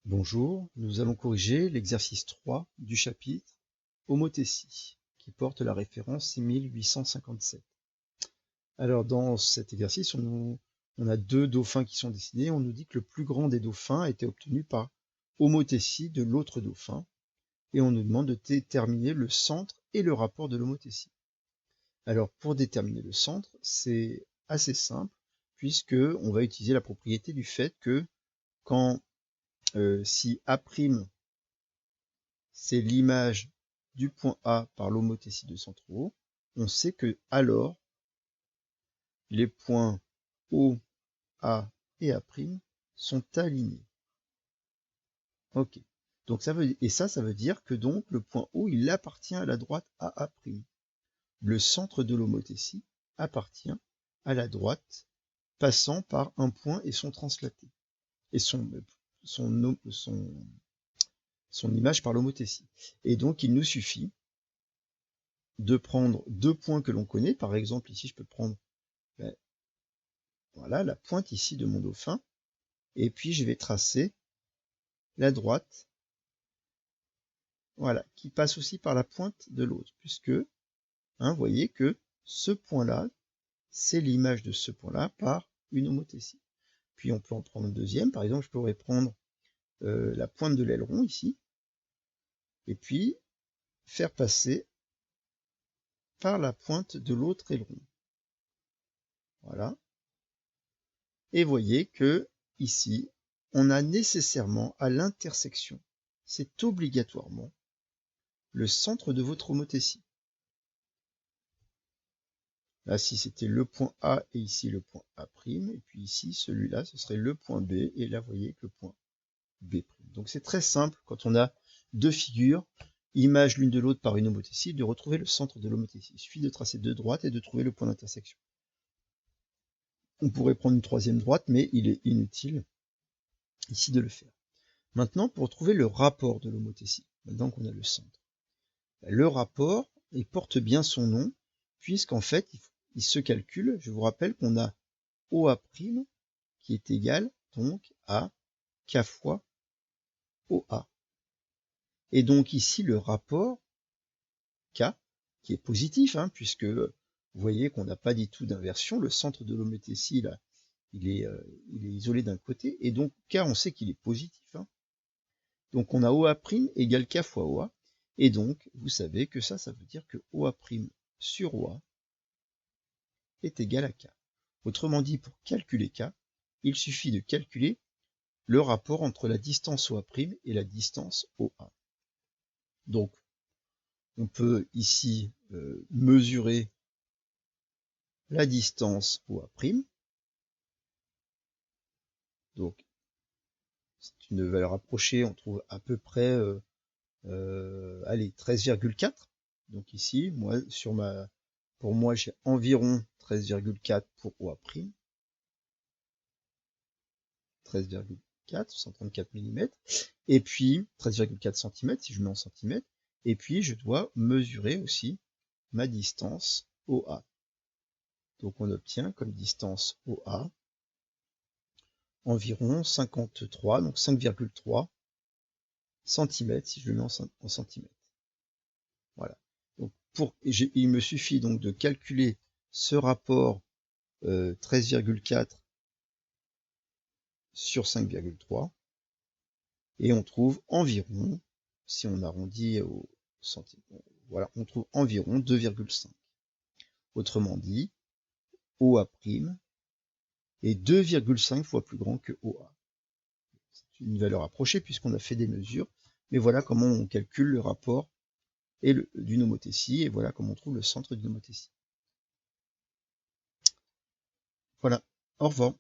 Bonjour, nous allons corriger l'exercice 3 du chapitre homothétie, qui porte la référence 6857. Alors dans cet exercice, on a deux dauphins qui sont dessinés. On nous dit que le plus grand des dauphins a été obtenu par homothétie de l'autre dauphin, et on nous demande de déterminer le centre et le rapport de l'homothétie. Alors pour déterminer le centre, c'est assez simple, puisque on va utiliser la propriété du fait que quand si A' c'est l'image du point A par l'homothétie de centre O, on sait que alors les points O, A et A' sont alignés. Ok. Donc ça veut dire que donc le point O il appartient à la droite AA'. Le centre de l'homothétie appartient à la droite passant par un point et son translaté et son image par l'homothétie. Et donc il nous suffit de prendre deux points que l'on connaît. Par exemple, ici je peux prendre voilà, la pointe ici de mon dauphin, et puis je vais tracer la droite, voilà, qui passe aussi par la pointe de l'autre, puisque, vous voyez que ce point-là, c'est l'image de ce point-là par une homothétie. Puis on peut en prendre un deuxième, par exemple, je pourrais prendre la pointe de l'aileron ici, et puis faire passer par la pointe de l'autre aileron. Voilà. Et voyez que ici, on a nécessairement à l'intersection, c'est obligatoirement le centre de votre homothétie. Là, si c'était le point A et ici le point A', et puis ici, celui-là, ce serait le point B, et là, vous voyez que le point B'. Donc c'est très simple, quand on a deux figures, images l'une de l'autre par une homothétie, de retrouver le centre de l'homothétie. Il suffit de tracer deux droites et de trouver le point d'intersection. On pourrait prendre une troisième droite, mais il est inutile ici de le faire. Maintenant, pour trouver le rapport de l'homothétie, maintenant qu'on a le centre, le rapport, il porte bien son nom, puisqu'en fait, il se calcule, je vous rappelle qu'on a OA' qui est égal donc à K fois OA. Et donc ici, le rapport K, qui est positif, puisque vous voyez qu'on n'a pas du tout d'inversion, le centre de l'homothétie, là, il est isolé d'un côté, et donc K, on sait qu'il est positif. Donc on a OA' égale K fois OA, et donc vous savez que ça veut dire que OA' sur OA est égal à K. Autrement dit, pour calculer K, il suffit de calculer le rapport entre la distance OA' et la distance OA. Donc, on peut ici mesurer la distance OA'. Donc, c'est une valeur approchée, on trouve à peu près, allez, 13,4. Donc ici, pour moi, j'ai environ 13,4 pour OA'. 13,4, 134 mm. Et puis, 13,4 cm, si je mets en centimètres. Et puis, je dois mesurer aussi ma distance OA. Donc, on obtient comme distance OA environ 53, donc 5,3 cm, si je le mets en centimètres. Voilà. Donc, il me suffit donc de calculer ce rapport 13,4 sur 5,3 et on trouve environ, si on arrondit au centimètre, voilà, on trouve environ 2,5. Autrement dit, OA' est 2,5 fois plus grand que OA. C'est une valeur approchée puisqu'on a fait des mesures, mais voilà comment on calcule le rapport d'une homothétie, et voilà comment on trouve le centre d'une homothétie. Voilà, au revoir.